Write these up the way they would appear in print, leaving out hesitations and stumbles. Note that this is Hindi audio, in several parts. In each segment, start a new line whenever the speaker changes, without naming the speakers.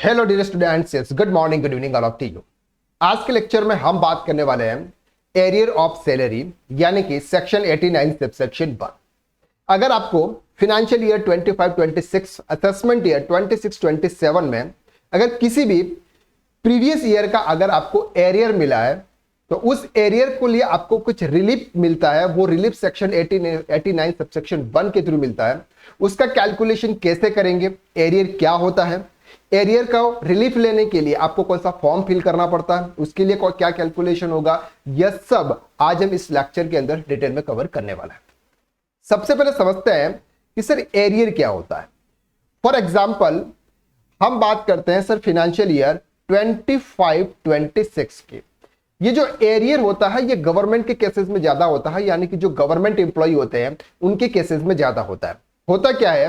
Hello dear students, good morning, good evening all of you. आज के लेक्चर में हम बात करने वाले हैं एरियर ऑफ सैलरी यानी कि सेक्शन 89 सबसेक्शन 1। अगर आपको फाइनेंशियल ईयर 25-26 असेसमेंट ईयर 26-27 में अगर किसी भी प्रीवियस ईयर का अगर आपको एरियर मिला है तो उस एरियर को लिए आपको कुछ रिलीफ मिलता है। वो रिलीफ सेक्शन 89 सबसेक्शन 1 के थ्रू मिलता है। उसका कैलकुलेशन कैसे करेंगे, एरियर क्या होता है, एरियर का रिलीफ लेने के लिए आपको कौन सा फॉर्म फिल करना पड़ता है, उसके लिए क्या कैलकुलेशन होगा, यह सब आज हम इस लेक्चर के अंदर डिटेल में कवर करने वाला है। सबसे पहले समझते हैं कि सर एरियर क्या होता है। फॉर एग्जांपल हम बात करते हैं सर फाइनेंशियल ईयर 25-26 की। ये जो एरियर होता है ये गवर्नमेंट के केसेस में ज्यादा होता है, यानी कि जो गवर्नमेंट एम्प्लॉय होते हैं उनके केसेस में ज्यादा होता है। होता क्या है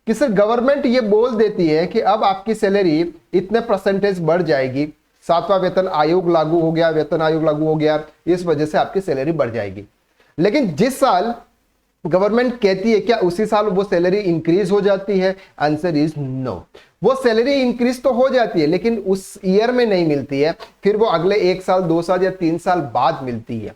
कि सर गवर्नमेंट ये बोल देती है कि अब आपकी सैलरी इतने परसेंटेज बढ़ जाएगी, 7वां वेतन आयोग लागू हो गया, वेतन आयोग लागू हो गया, इस वजह से आपकी सैलरी बढ़ जाएगी। लेकिन जिस साल गवर्नमेंट कहती है क्या उसी साल वो सैलरी इंक्रीज हो जाती है? Answer is no. वो सैलरी इंक्रीज तो हो जाती है लेकिन उस ईयर में नहीं मिलती है, फिर वो अगले 1 साल 2 साल या 3 साल बाद मिलती है।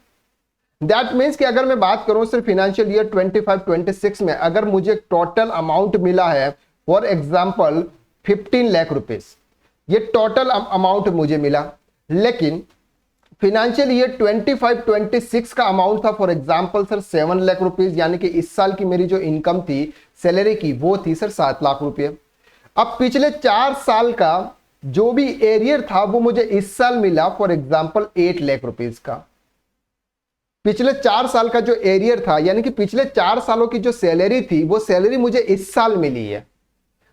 दैट मीन्स कि अगर मैं बात करूं सिर्फ फाइनेंशियल ईयर 25-26 में अगर मुझे टोटल अमाउंट मिला है फॉर एग्जांपल 15 लाख रुपीस, ये टोटल अमाउंट मुझे मिला, लेकिन फाइनेंशियल ईयर 25-26 का अमाउंट था for example sir 7 lakh rupees, यानी कि इस साल की मेरी जो इनकम थी सैलरी की वो थी सर 7 लाख रुपए। अब पिछले 4 साल का जो भी एरियर था वो मुझे इस साल मिला फॉर एग्जांपल 8 लाख रुपीस का। पिछले 4 साल का जो एरियर था यानी कि पिछले 4 सालों की जो सैलरी थी वो सैलरी मुझे इस साल मिली है।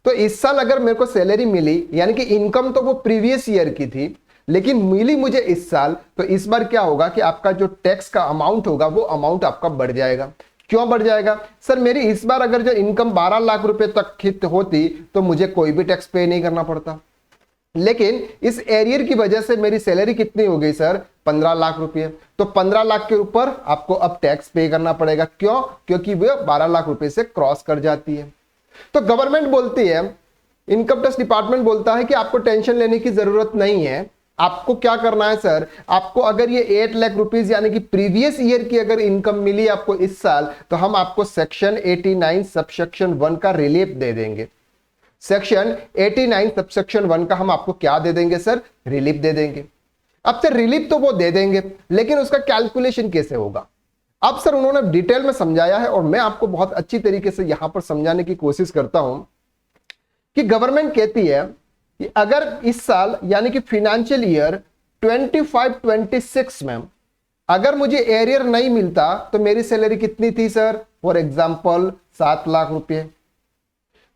तो इस साल अगर मेरे को सैलरी मिली यानी कि इनकम तो वो प्रीवियस ईयर की थी लेकिन मिली मुझे इस साल, तो इस बार क्या होगा कि आपका जो टैक्स का अमाउंट होगा वो अमाउंट आपका बढ़ जाएगा। क्यों बढ़ जाएगा? सर मेरी इस बार अगर जो इनकम 12 लाख रुपए तक हिट होती तो मुझे कोई भी टैक्स पे नहीं करना पड़ता, लेकिन इस एरियर की वजह से मेरी सैलरी कितनी हो गई सर? 15 लाख रुपए। तो 15 लाख के ऊपर आपको अब टैक्स पे करना पड़ेगा। क्यों? क्योंकि वो 12 लाख रुपए से क्रॉस कर जाती है। तो गवर्नमेंट बोलती है, इनकम टैक्स डिपार्टमेंट बोलता है कि आपको टेंशन लेने की जरूरत नहीं है। आपको क्या करना है सर, आपको अगर ये 8 लाख रुपीस यानी कि प्रीवियस ईयर की अगर इनकम मिली आपको इस साल, तो हम आपको सेक्शन 89 सबसेक्शन 1 का रिलीफ दे देंगे। सेक्शन 89 सबसेक्शन 1 का हम आपको क्या दे देंगे सर? रिलीफ दे देंगे। अब सर रिलीफ तो वो दे देंगे लेकिन उसका कैलकुलेशन कैसे होगा? अब सर उन्होंने डिटेल में समझाया है और मैं आपको बहुत अच्छी तरीके से यहां पर समझाने की कोशिश करता हूं कि गवर्नमेंट कहती है कि अगर इस साल यानी कि फाइनेंशियल ईयर 25-26 में अगर मुझे एरियर नहीं मिलता तो मेरी सैलरी कितनी थी सर? फॉर एग्जांपल 7 लाख रुपए।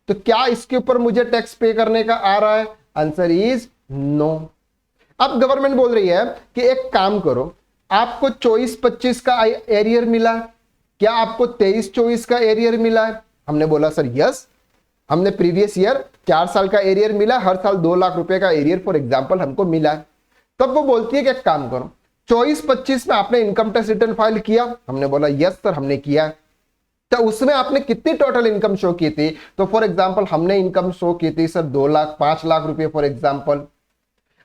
तो क्या इसके ऊपर मुझे टैक्स पे करने का आ रहा है? Answer is no. अब गवर्नमेंट बोल रही है कि एक काम करो, आपको 24-25 का एरियर मिला, क्या आपको 23-24 का एरियर मिला है? हमने बोला सर यस, हमने प्रीवियस ईयर 4 साल का एरियर मिला, हर साल 2 लाख रुपए का एरियर फॉर एग्जांपल हमको मिला है। तब वो बोलती है कि एक काम करो, 24-25 में आपने इनकम टैक्स रिटर्न फाइल किया? हमने बोला यस सर हमने किया है। तो उसमें आपने कितनी टोटल इनकम शो की थी? तो फॉर एग्जांपल हमने इनकम शो की थी सर 2 लाख 5 लाख रुपए फॉर एग्जांपल।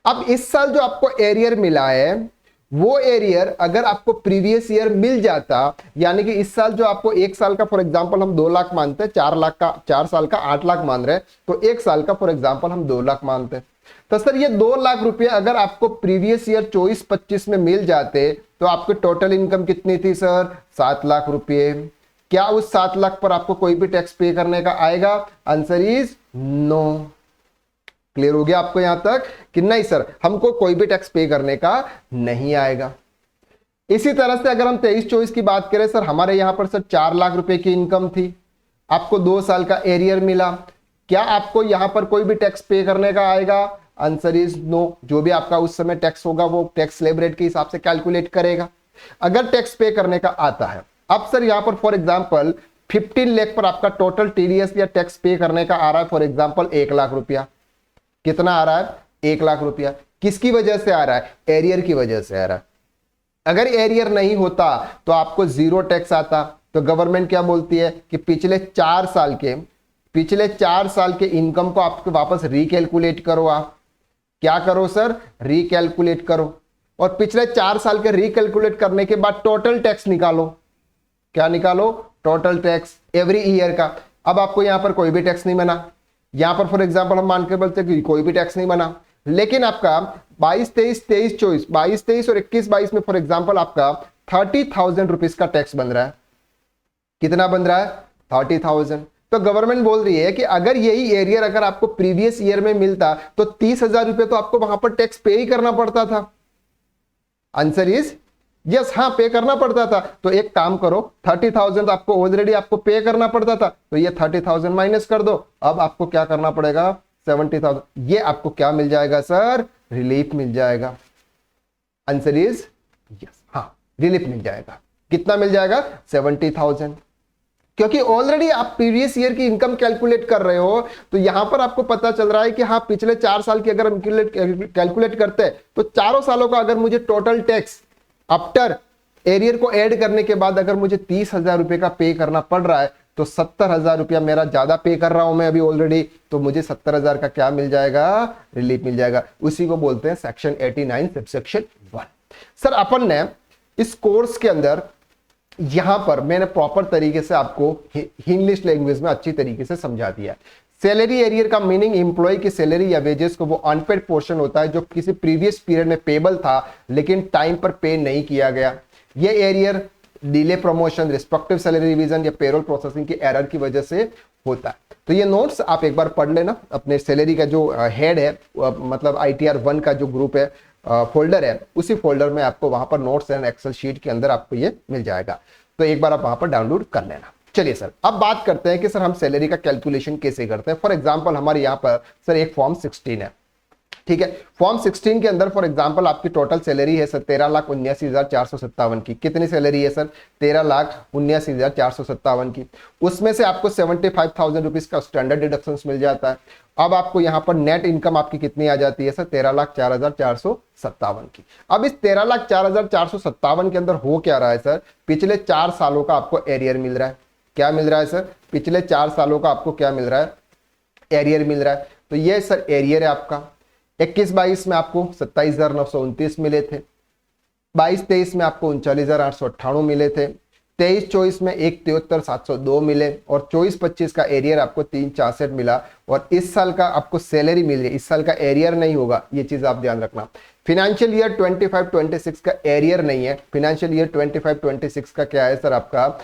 अब इस साल जो आपको एरियर मिला है वो एरियर अगर आपको प्रीवियस ईयर मिल जाता, यानी कि इस साल जो आपको 1 साल का फॉर एग्जांपल हम 2 लाख मानते हैं, 4 लाख का 4 साल का 8 लाख मान रहे हैं, तो 1 साल का फॉर एग्जांपल हम 2 लाख मानते हैं। तो सर ये 2 लाख रुपए अगर आपको प्रीवियस ईयर 24-25 में मिल जाते तो आपकी टोटल इनकम कितनी थी सर? 7 लाख रुपए। क्या उस 7 लाख पर आपको कोई भी टैक्स पे करने का आएगा? Answer is no. क्लियर हो गया आपको यहां तक कि नहीं सर हमको कोई भी टैक्स पे करने का नहीं आएगा। इसी तरह से अगर हम 23-24 की बात करें, सर हमारे यहां पर सर 4 लाख रुपए की इनकम थी, आपको 2 साल का एरियर मिला, क्या आपको यहां पर कोई भी टैक्स पे करने का आएगा? Answer is no. जो भी आपका उस समय टैक्स होगा वो टैक्स स्लैब रेट के हिसाब से कैलकुलेट करेगा। अगर टैक्स पे करने का आता है, अब सर यहां पर फॉर एग्जांपल 15 लाख पर आपका टोटल टीडीएस या टैक्स पे करने का आ रहा है फॉर एग्जांपल 1 लाख रुपया। कितना आ रहा है? 1 लाख रुपया। किसकी वजह से आ रहा है? एरियर की वजह से आ रहा है। अगर एरियर नहीं होता तो आपको 0 टैक्स आता। तो गवर्नमेंट क्या बोलती है कि पिछले 4 साल के पिछले 4 साल के इनकम को आपके वापस रिकैलकुलेट करो। आप क्या करो सर, रिकैलकुलेट करो, और पिछले 4 साल के रिकैलकुलेट करने के बाद टोटल टैक्स निकालो। क्या निकालो, टोटल टैक्स एवरी ईयर का। अब आपको यहां पर कोई भी टैक्स नहीं बना, यहां पर फॉर एग्जांपल हम मान के बोलते हैं कि कोई भी टैक्स नहीं बना, लेकिन आपका 22-23 और 21-22 में फॉर एग्जांपल आपका 30,000 रुपीज का टैक्स बन रहा है। कितना बन रहा है, 30,000। तो गवर्नमेंट बोल रही है कि अगर यही एरियर अगर आपको प्रीवियस ईयर में मिलता तो 30,000 रुपए तो आपको वहां पर टैक्स पे ही करना पड़ता था। आंसर इज यस, हाँ पे करना पड़ता था। तो एक काम करो, 30,000 आपको ऑलरेडी आपको पे करना पड़ता था, तो ये 30,000 माइनस कर दो। अब आपको क्या करना पड़ेगा, 70,000। ये आपको क्या मिल जाएगा सर, रिलीफ मिल जाएगा। आंसर इज यस, हाँ रिलीफ मिल जाएगा। कितना मिल जाएगा, 70,000। क्योंकि ऑलरेडी आप प्रीवियस ईयर की इनकम कैलकुलेट कर रहे हो, तो यहां पर आपको पता चल रहा है कि हाँ पिछले 4 साल की अगर हम कैलकुलेट करते हैं तो चारों सालों का अगर मुझे टोटल टैक्स आफ्टर एरियर को ऐड करने के बाद अगर मुझे 30,000 रुपए का पे करना पड़ रहा है, तो 70,000 रुपया मेरा ज्यादा पे कर रहा हूं मैं अभी ऑलरेडी, तो मुझे 70,000 का क्या मिल जाएगा, रिलीफ मिल जाएगा। उसी को बोलते हैं सेक्शन 89 सबसेक्शन 1। सर अपन ने इस कोर्स के अंदर यहां पर मैंने प्रॉपर तरीके से आपको इंग्लिश लैंग्वेज में अच्छी तरीके से समझा दिया। सैलरी एरियर का मीनिंग एम्प्लॉय की सैलरी या वेजेस को वो अनपेड पोर्शन होता है जो किसी प्रीवियस पीरियड में पेबल था लेकिन टाइम पर पे नहीं किया गया। ये arrear delay promotion, respective salary revision या पेरोल प्रोसेसिंग की एरर की वजह से होता है। तो ये नोट्स आप एक बार पढ़ लेना। अपने सैलरी का जो हेड है मतलब ITR 1 का जो ग्रुप है फोल्डर है, उसी फोल्डर में आपको वहां पर नोट्स एंड एक्सेल शीट के अंदर आपको ये मिल जाएगा। तो एक बार आप वहां पर डाउनलोड कर लेना। चलिए सर अब बात करते हैं कि सर हम सैलरी का कैलकुलेशन कैसे करते हैं। फॉर एग्जांपल हमारे यहाँ पर सर एक फॉर्म 16 है, ठीक है। फॉर्म 16 के अंदर फॉर एग्जांपल आपकी टोटल सैलरी है सर 13,79,457 की। कितनी सैलरी है सर, 13,79,457 की। उसमें से आपको 75,000 रुपीज का स्टैंडर्ड डिडक्शन मिल जाता है। अब आपको यहां पर नेट इनकम आपकी कितनी आ जाती है सर, 13,04,457 की। अब इस 13,04,457 के अंदर हो क्या रहा है सर, पिछले 4 सालों का आपको एरियर मिल रहा है। क्या मिल रहा है सर, पिछले 4 सालों का आपको क्या मिल रहा है, एरियर मिल रहा है। तो ये सर एरियर है आपका। 21-22 में आपको 27,929 मिले थे, 22-23 में आपको 39,898 मिले थे, 23-24 में 1,73,702 मिले, और 24-25 का एरियर आपको 3,64 मिला। और इस साल का आपको सैलरी मिल रही है, इस साल का एरियर नहीं होगा, ये चीज आप ध्यान रखना। फिनेंशियल ईयर 25-26 का एरियर नहीं है, फिनेंशियल ईयर 25-26 का क्या है सर, आपका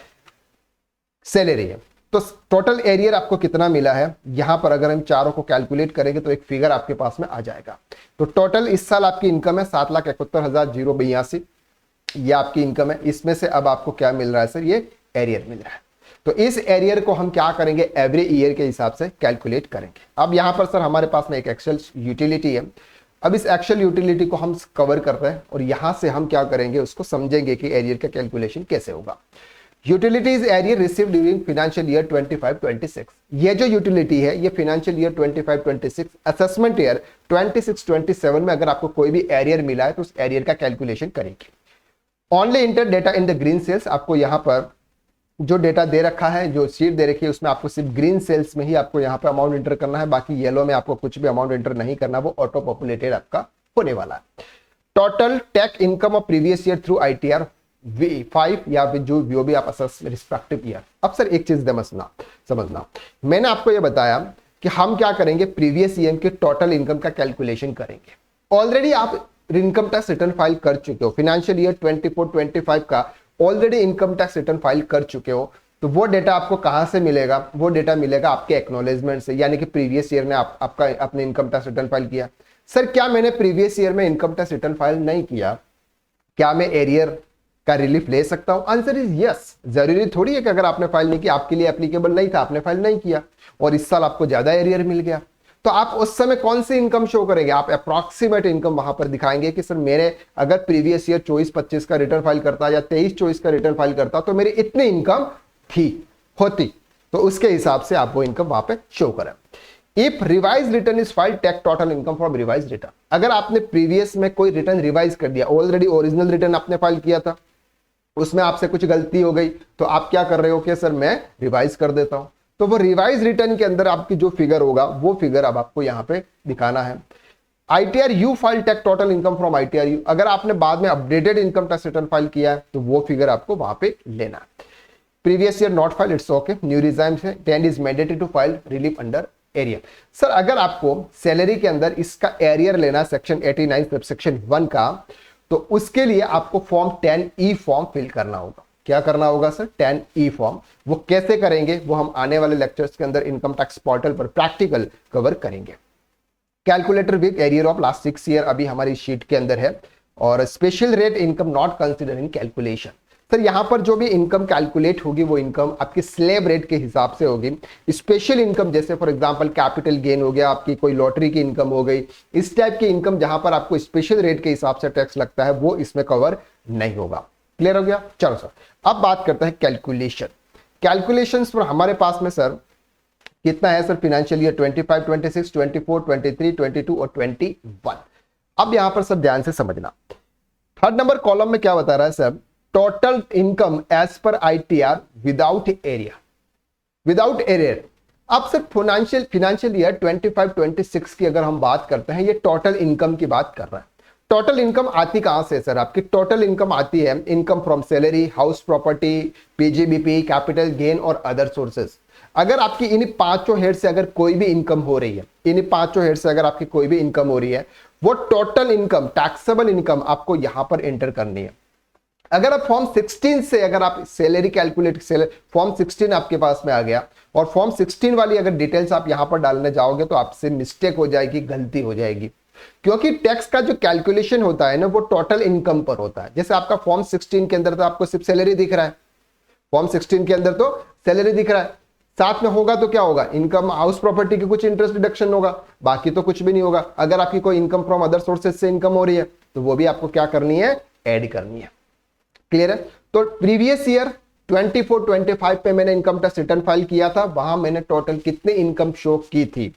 सैलरी है। तो टोटल एरियर आपको कितना मिला है, यहां पर अगर हम चारों को कैलकुलेट करेंगे तो एक फिगर आपके पास में आ जाएगा। तो टोटल इस साल आपकी इनकम है 7,71,082, ये आपकी इनकम है। इसमें से अब आपको क्या मिल रहा है सर, ये एरियर मिल रहा है। तो इस एरियर को हम क्या करेंगे, एवरी ईयर के हिसाब से कैलकुलेट करेंगे। अब यहां पर सर हमारे पास में एक एक्सेल यूटिलिटी है। अब इस एक्सेल यूटिलिटी को हम कवर करते हैं और यहां से हम क्या करेंगे, उसको समझेंगे कि एरियर का कैलकुलेशन कैसे होगा। Utilities arrear receive during financial year 25-26। ये जो यूटिलिटी है ये फाइनेंशियल ईयर 25-26 असेसमेंट ईयर 26-27 में अगर आपको कोई भी एरियर मिला है तो उस एरियर का कैलकुलेशन करेंगे। Only enter data in the green cells. आपको यहाँ पर जो डेटा दे रखा है, जो शीट दे रखी है, उसमें आपको सिर्फ ग्रीन सेल्स में ही आपको यहाँ पे अमाउंट एंटर करना है, बाकी येलो में आपको कुछ भी अमाउंट एंटर नहीं करना, वो ऑटो पॉपुलेटेड आपका होने वाला है। Total tax income of previous year through ITR 5 या फिर जो भी आप असेस रिस्पेक्टिव ईयर। अब सर एक चीज समझना, मैंने आपको ये बताया कि हम क्या करेंगे, प्रीवियस ईयर के टोटल इनकम का कैलकुलेशन करेंगे। ऑलरेडी आप इनकम टैक्स रिटर्न फाइल कर चुके हो, फाइनेंशियल ईयर 24-25 का already income tax return file कर चुके हो, तो वो डेटा आपको कहां से मिलेगा, वो डेटा मिलेगा आपके एक्नॉलेजमेंट से, यानी कि प्रीवियस ईयर ने आपका अपने इनकम टैक्स रिटर्न फाइल किया। सर क्या मैंने प्रीवियस ईयर में इनकम टैक्स रिटर्न फाइल नहीं किया, क्या मैं एरियर का रिलीफ ले सकता हूं? Answer is yes. जरूरी थोड़ी है कि अगर आपने फाइल नहीं किया, आपके लिए एप्लीकेबल नहीं था, आपने फाइल नहीं किया और इस साल आपको ज्यादा एरियर मिल गया, तो आप उस समय कौन सी इनकम शो करेंगे, आप अप्रॉक्सीमेट इनकम वहां पर दिखाएंगे कि सर मेरे अगर प्रीवियस ईयर 24-25 का रिटर्न फाइल करता या 23-24 का रिटर्न फाइल करता तो मेरी इतनी इनकम होती, तो उसके हिसाब से आप वो इनकम वहां पे शो करें। If revise return is filed, take total income from revise return. अगर आपने प्रीवियस में कोई रिटर्न रिवाइज कर दिया, ऑलरेडी ओरिजिनल रिटर्न आपने फाइल किया था, उसमें आपसे कुछ गलती हो गई, तो आप क्या कर रहे हो कि सर मैं रिवाइज कर देता हूं, तो वो रिवाइज रिटर्न के अंदर आपकी जो फिगर होगा वो फिगर अब आपको यहाँ पे दिखाना है। ITRU file tax total income from ITRU, अगर आपने बाद में updated income tax return file किया है तो वो फिगर आपको वहां पे लेना है। Previous year not file, it's okay, new regime से 10 is mandatory to file relief under arrear. Sir अगर आपको सैलरी के अंदर इसका एरियर लेना सेक्शन 89 सबसेक्शन 1 का, तो उसके लिए आपको फॉर्म 10E फॉर्म फिल करना होगा। क्या करना होगा सर? 10E form. वो कैसे करेंगे वो हम आने वाले लेक्चर्स के अंदर इनकम टैक्स पोर्टल पर प्रैक्टिकल कवर करेंगे। Calculator with arrear of last 6 year अभी हमारी शीट के अंदर है, और special rate income not consider in calculation. Sir यहां पर जो भी इनकम कैलकुलेट होगी वो इनकम आपकी स्लैब रेट के हिसाब से होगी। स्पेशल इनकम जैसे फॉर एग्जांपल कैपिटल गेन हो गया, आपकी कोई लॉटरी की इनकम हो गई, इस टाइप की इनकम जहां पर आपको स्पेशल रेट के हिसाब से टैक्स लगता है वो इसमें कवर नहीं होगा। क्लियर हो गया? चलो सर अब बात करते हैं कैलकुलेशन। कैलकुलेशंस पर हमारे पास में सर कितना है सर? फाइनेंशियल ईयर 25, 26, 24, 23, 22 और 21। अब यहां पर सर ध्यान से समझना, थर्ड नंबर कॉलम में क्या बता रहा है sir? Total income as per ITR without area, without arrear. अब सर फाइनेंशियल ईयर 25, 26 की अगर हम बात करते हैं, ये टोटल इनकम की बात कर रहा है। टोटल इनकम आती कहां से सर? आपकी टोटल इनकम आती है income from salary, house property, PGBP, capital gain और अदर सोर्सेज। अगर आपकी इन पांचों हेड से अगर कोई भी इनकम हो रही है, इन पांचों हेड से अगर आपकी कोई भी इनकम हो रही है, वो टोटल इनकम, टैक्सेबल इनकम आपको यहां पर एंटर करनी है। अगर आप फॉर्म 16 से अगर आप सैलरी कैलकुलेट, फॉर्म 16 आपके पास में आ गया और फॉर्म 16 वाली अगर डिटेल्स आप यहां पर डालने जाओगे तो आपसे मिस्टेक हो जाएगी, गलती हो जाएगी, क्योंकि टैक्स का जो कैलकुलेशन होता है ना वो टोटल इनकम पर होता है। जैसे आपका फॉर्म 16 के अंदर तो आपको सिर्फ सैलरी दिख रहा है, फॉर्म 16 के अंदर तो सैलरी दिख रहा है, साथ में होगा तो क्या होगा? इनकम, हाउस प्रॉपर्टी की कुछ इंटरेस्ट डिडक्शन होगा, बाकी तो कुछ भी नहीं होगा। अगर आपकी कोई इनकम फ्रॉम अदर सोर्सेज से इनकम हो रही है तो वो भी आपको क्या करनी है? ऐड करनी है। क्लियर है? तो प्रीवियस ईयर 24, 25 पे मैंने इनकम टैक्स रिटर्न फाइल किया था, वहां मैंने टोटल कितनी इनकम शो की थी,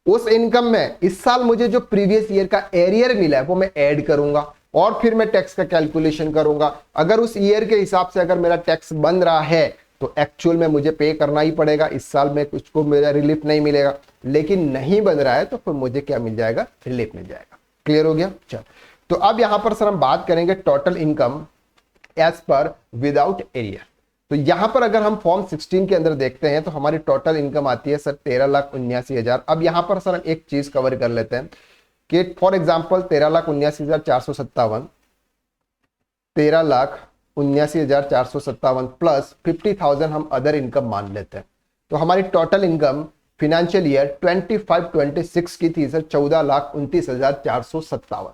उस इनकम में इस साल मुझे जो प्रीवियस ईयर का एरियर मिला है वो मैं ऐड करूंगा और फिर मैं टैक्स का कैलकुलेशन करूंगा। अगर उस ईयर के हिसाब से अगर मेरा टैक्स बन रहा है तो एक्चुअल में मुझे पे करना ही पड़ेगा, इस साल में कुछ को मेरा रिलीफ नहीं मिलेगा। लेकिन नहीं बन रहा है तो फिर मुझे क्या मिल जाएगा? रिलीफ मिल जाएगा। क्लियर हो गया? चल, तो अब यहां पर सर हम बात करेंगे total income as per without arrear. तो यहां पर अगर हम फॉर्म 16 के अंदर देखते हैं तो हमारी टोटल इनकम आती है सर 13,79,000। अब यहां पर सर हम एक चीज कवर कर लेते हैं कि फॉर एग्जांपल 13,79,457, 13,79,457 प्लस 50,000 हम अदर इनकम मान लेते हैं, तो हमारी टोटल इनकम फाइनेंशियल ईयर 25-26 की थी सर 14,29,457।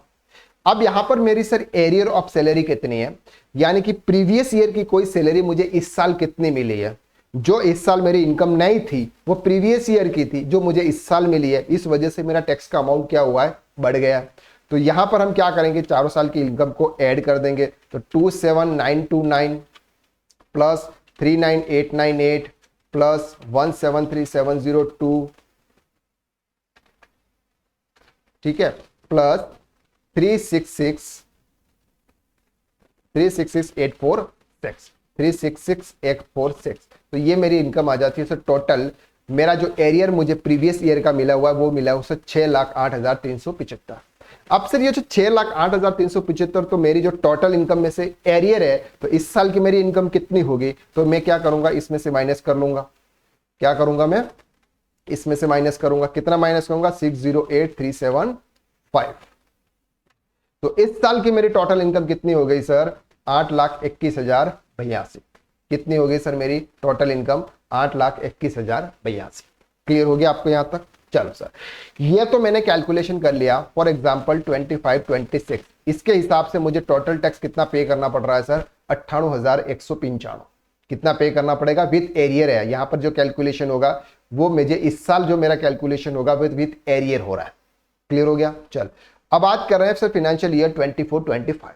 अब यहां पर मेरी सर एरियर ऑफ सैलरी कितनी है, यानी कि प्रीवियस ईयर की कोई सैलरी मुझे इस साल कितनी मिली है। जो इस साल मेरी इनकम नहीं थी वो प्रीवियस ईयर की थी, जो मुझे इस साल मिली है, इस वजह से मेरा टैक्स का अमाउंट क्या हुआ है? बढ़ गया। तो यहां पर हम क्या करेंगे? चारों साल की इनकम को ऐड कर देंगे। तो 27,929 प्लस 39,898 प्लस 173,702, ठीक है, प्लस 366,846, तो ये मेरी इनकम आ जाती है सर। टोटल मेरा जो एरियर मुझे प्रीवियस ईयर का मिला हुआ है वो मिला है उसे 6,08,375। अब सर ये जो 6,08,375 तो मेरी जो टोटल इनकम में से एरियर है, तो इस साल की मेरी इनकम कितनी होगी? तो मैं क्या करूंगा? इसमें से माइनस कर लूंगा। क्या करूंगा मैं? इसमें से माइनस करूंगा। कितना माइनस करूंगा? 608,375। तो इस साल की मेरी टोटल इनकम कितनी हो गई सर? 8,21,082। कितनी हो गई सर मेरी टोटल इनकम? 8,21,082। क्लियर हो गया आपको यहां तक? चलो सर, ये तो मैंने कैलकुलेशन कर लिया। फॉर एग्जांपल 25, 26 इसके हिसाब से मुझे टोटल टैक्स कितना पे करना पड़ रहा है सर? 98,195। कितना पे करना पड़ेगा? विथ एरियर है। यहां पर जो कैलकुलेशन होगा वो मुझे इस साल जो मेरा कैलकुलेशन होगा विथ एरियर हो रहा है। क्लियर हो गया? चल, अब बात कर रहे हैं sir financial year 24-25।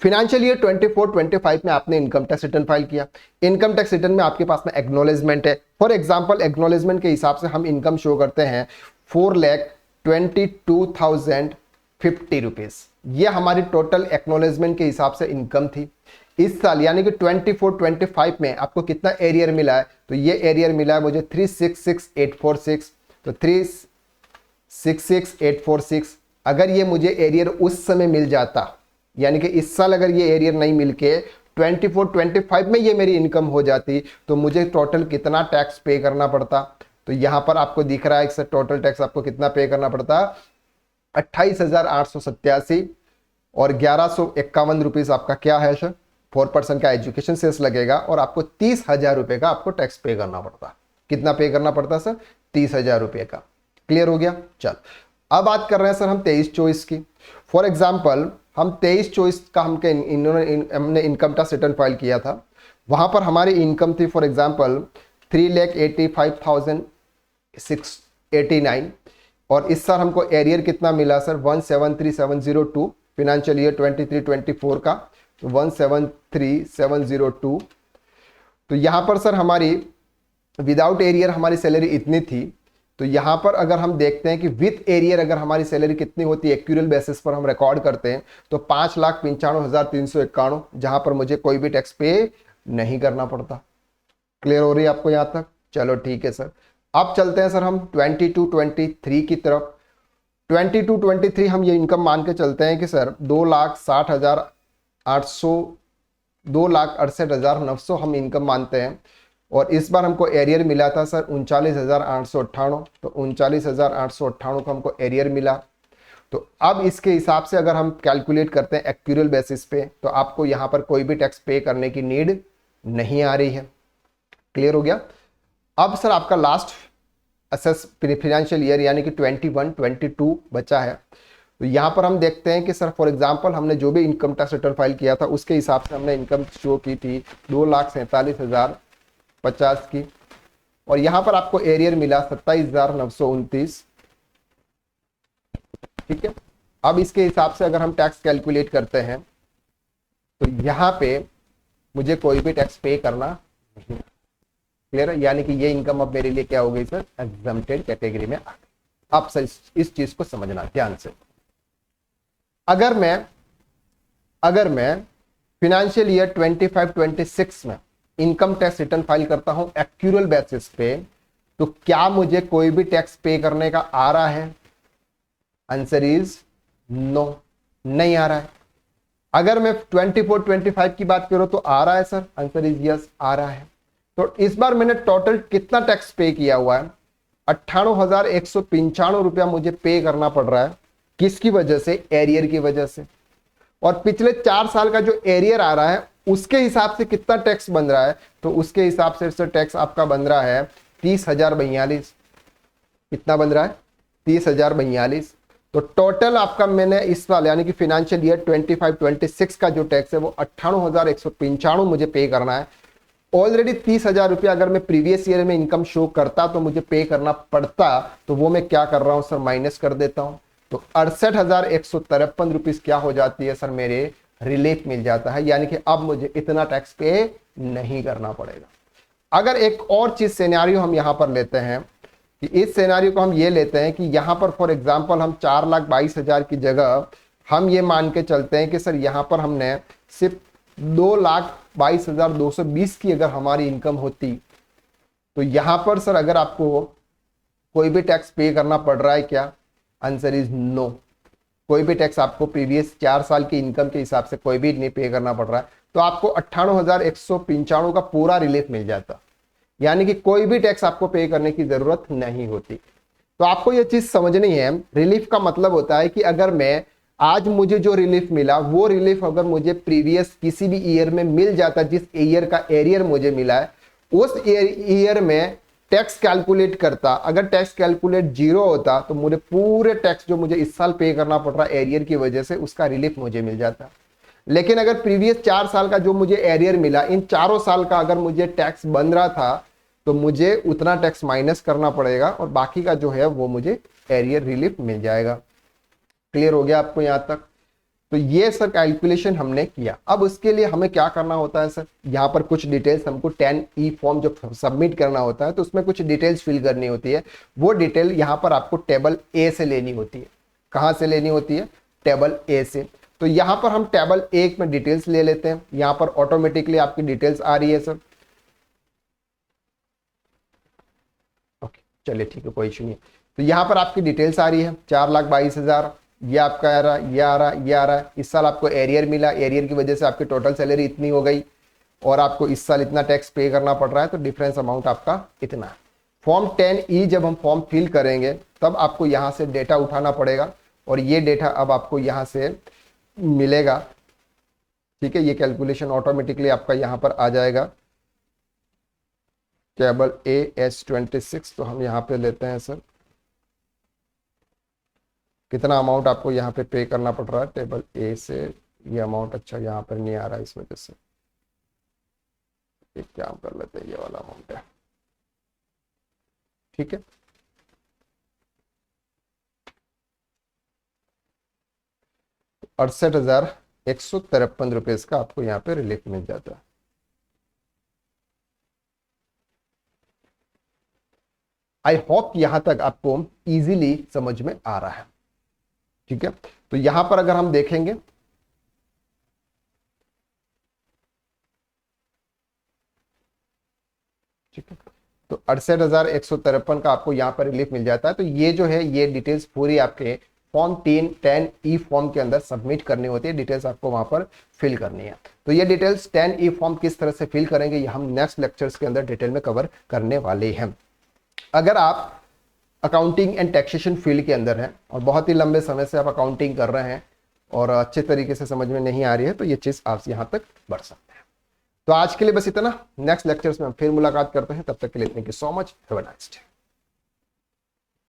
Financial year 24-25 में आपने इनकम टैक्स रिटर्न फाइल किया। इनकम टैक्स रिटर्न में आपके पास में एक्नॉलेजमेंट है। फॉर एग्जांपल एक्नॉलेजमेंट के हिसाब से हम इनकम शो करते हैं 4,22,050 रुपीज। ये हमारी टोटल एक्नॉलेजमेंट के हिसाब से इनकम थी। इस साल यानी कि 24-25 में आपको कितना एरियर मिला है, तो ये एरियर मिला है मुझे 366846। तो 366846 अगर ये मुझे एरियर उस समय मिल जाता, यानी कि इस साल अगर ये एरियर नहीं मिलके 24-25 में ये मेरी इनकम हो जाती, तो मुझे टोटल कितना टैक्स पे करना पड़ता। तो यहां पर आपको दिख रहा है कि सर टोटल टैक्स आपको कितना पे करना पड़ता, 28,887 और 1151 रुपीज आपका क्या है सर, 4% का एजुकेशन सेस लगेगा और आपको 30,000 रुपए का आपको टैक्स पे करना पड़ता। कितना पे करना पड़ता सर, 30,000 रुपए का। क्लियर हो गया। चल अब बात कर रहे हैं सर हम 23-24 की। फॉर एग्जाम्पल हम 23-24 का हमने इनकम टैक्स रिटर्न फाइल किया था, वहां पर हमारी इनकम थी फॉर एग्जाम्पल 3,85,689 और इस साल हमको एरियर कितना मिला सर 173,702 फिनेंशियल ईयर 23-24 का, तो 173,702। तो यहां पर सर हमारी विदाउट एरियर हमारी सैलरी इतनी थी। तो यहां पर अगर हम देखते हैं कि विथ एरियर अगर हमारी सैलरी कितनी होती है, एक्यूरल बेसिस पर हम रिकॉर्ड करते हैं तो 5,95,391, जहां पर मुझे कोई भी टैक्स पे नहीं करना पड़ता। क्लियर हो रही है आपको यहां तक। चलो ठीक है सर। अब चलते हैं सर हम 22-23 की तरफ। 22-23 हम ये इनकम मान के चलते हैं कि सर 2,68,900 हम इनकम मानते हैं और इस बार हमको एरियर मिला था सर 39,898। तो 39,898 का हमको एरियर मिला। तो अब इसके हिसाब से अगर हम कैलकुलेट करते हैं एक्यूरल बेसिस पे, तो आपको यहां पर कोई भी टैक्स पे करने की नीड नहीं आ रही है। क्लियर हो गया। अब सर आपका लास्ट असेस फिनेंशियल ईयर यानी कि 21-22 बचा है। तो यहां पर हम देखते हैं कि सर फॉर एग्जांपल हमने जो भी इनकम टैक्स रिटर्न फाइल किया था उसके हिसाब से हमने इनकम शो की थी 2,47,050 की और यहां पर आपको एरियर मिला 27,929। ठीक है। अब इसके हिसाब से अगर हम टैक्स कैलकुलेट करते हैं तो यहां पे मुझे कोई भी टैक्स पे करना नहीं। क्लियर है। यानी कि ये इनकम अब मेरे लिए क्या हो गई सर, एग्जम्प्टेड कैटेगरी में आ गई। आप सर इस चीज को समझना ध्यान से। अगर मैं फिनेंशियल ईयर 25-26 में इनकम टैक्स रिटर्न फाइल करता हूं एक्यूरल बेसिस पे, तो क्या मुझे कोई भी टैक्स पे करने का आ रहा है? आंसर इज नो, नहीं आ रहा है। अगर मैं 24-25 की बात करूं तो आ रहा है सर, आंसर इज यस, आ रहा है। तो इस बार मैंने टोटल कितना टैक्स पे किया हुआ है? 98,195 रुपया मुझे पे करना पड़ रहा है। किसकी वजह से? एरियर की वजह से। और पिछले 4 साल का जो एरियर आ रहा है उसके हिसाब से कितना टैक्स बन रहा है? तो उसके हिसाब से सर टैक्स आपका बन रहा है 30,042। कितना बन रहा है? 30,042। तो टोटल आपका मैंने इस साल यानी कि फिनेंशियल ईयर 25-26 का जो टैक्स है वो 98,195 मुझे पे करना है। ऑलरेडी 30,000 रुपया अगर मैं प्रीवियस ईयर में इनकम शो करता तो मुझे पे करना पड़ता, तो वो मैं क्या कर रहा हूं सर, माइनस कर देता हूं। तो 68,153 रुपीज क्या हो जाती है सर, मेरे रिलीफ मिल जाता है। यानी कि अब मुझे इतना टैक्स पे नहीं करना पड़ेगा। अगर एक और चीज सिनेरियो हम यहां पर लेते हैं कि इस सिनेरियो को हम ये लेते हैं कि यहां पर फॉर एग्जांपल हम 4,22,000 की जगह हम ये मान के चलते हैं कि सर यहां पर हमने सिर्फ 2,22,220 की अगर हमारी इनकम होती, तो यहां पर सर अगर आपको कोई भी टैक्स पे करना पड़ रहा है क्या? Answer is no. कोई भी टैक्स आपको प्रीवियस 4 साल की इनकम के हिसाब से कोई भी नहीं पे करना पड़ रहा है। तो आपको 98,195 का पूरा रिलीफ मिल जाता, यानी कि कोई भी टैक्स आपको पे करने की जरूरत नहीं होती। तो आपको यह चीज समझनी है, रिलीफ का मतलब होता है कि अगर मैं आज मुझे जो रिलीफ मिला वो रिलीफ अगर मुझे प्रीवियस किसी भी ईयर में मिल जाता, जिस ईयर का एरियर मुझे मिला है उस ईयर में टैक्स कैलकुलेट करता, अगर टैक्स कैलकुलेट 0 होता तो मुझे पूरे टैक्स जो मुझे इस साल पे करना पड़ रहा एरियर की वजह से उसका रिलीफ मुझे मिल जाता। लेकिन अगर प्रीवियस 4 साल का जो मुझे एरियर मिला, इन चारों साल का अगर मुझे टैक्स बन रहा था तो मुझे उतना टैक्स माइनस करना पड़ेगा और बाकी का जो है वो मुझे एरियर रिलीफ मिल जाएगा। क्लियर हो गया आपको यहां तक? तो ये सर कैलकुलेशन हमने किया। अब उसके लिए हमें क्या करना होता है सर, यहाँ पर कुछ डिटेल्स हमको 10E फॉर्म जो सबमिट करना होता है तो उसमें कुछ डिटेल्स फिल करनी होती है। वो डिटेल यहाँ पर आपको टेबल ए से लेनी होती है। कहाँ से लेनी होती है? टेबल ए से। तो तो यहां पर हम टेबल 1 में डिटेल्स ले लेते हैं। यहां पर ऑटोमेटिकली आपकी डिटेल्स आ रही है सर। ओके, चलिए ठीक है, कोई इशू नहीं है। तो यहां पर आपकी डिटेल्स आ रही है 4,22,000, ये आपका आ रहा, ये आ रहा, ये आ रहा है। इस साल आपको एरियर मिला, एरियर की वजह से आपकी टोटल सैलरी इतनी हो गई और आपको इस साल इतना टैक्स पे करना पड़ रहा है, तो डिफरेंस अमाउंट आपका इतना है। फॉर्म 10E जब हम फॉर्म फिल करेंगे तब आपको यहां से डेटा उठाना पड़ेगा और ये डेटा अब आपको यहां से मिलेगा। ठीक है, ये कैलकुलेशन ऑटोमेटिकली आपका यहां पर आ जाएगा। टेबल AS26, तो हम यहां पे लेते हैं सर, कितना अमाउंट आपको यहाँ पे करना पड़ रहा है टेबल ए से। ये अमाउंट अच्छा यहाँ पर नहीं आ रहा है, इस वजह से एक काम कर लेते हैं, ये वाला अमाउंट है। ठीक है, 68,153 रुपीज का आपको यहाँ पे रिलीफ मिल जाता है। आई होप यहां तक आपको इजीली समझ में आ रहा है। ठीक है, तो यहां पर अगर हम देखेंगे, ठीक है, तो 68,153 का आपको यहां पर रिलीफ मिल जाता है। तो ये जो है ये डिटेल्स पूरी आपके फॉर्म 10E फॉर्म के अंदर सबमिट करनी होती है, डिटेल्स आपको वहां पर फिल करनी है। तो ये डिटेल्स 10E फॉर्म किस तरह से फिल करेंगे ये हम नेक्स्ट लेक्चर्स के अंदर डिटेल में कवर करने वाले हैं। अगर आप अकाउंटिंग एंड टैक्सेशन फील्ड के अंदर हैं और बहुत ही लंबे समय से आप अकाउंटिंग कर रहे हैं और अच्छे तरीके से समझ में नहीं आ रही है, तो ये चीज आप यहां तक बढ़ सकते हैं। तो आज के लिए बस इतना, नेक्स्ट लेक्चर्स में हम फिर मुलाकात करते हैं, तब तक के लिए thank you so much, have a nice day.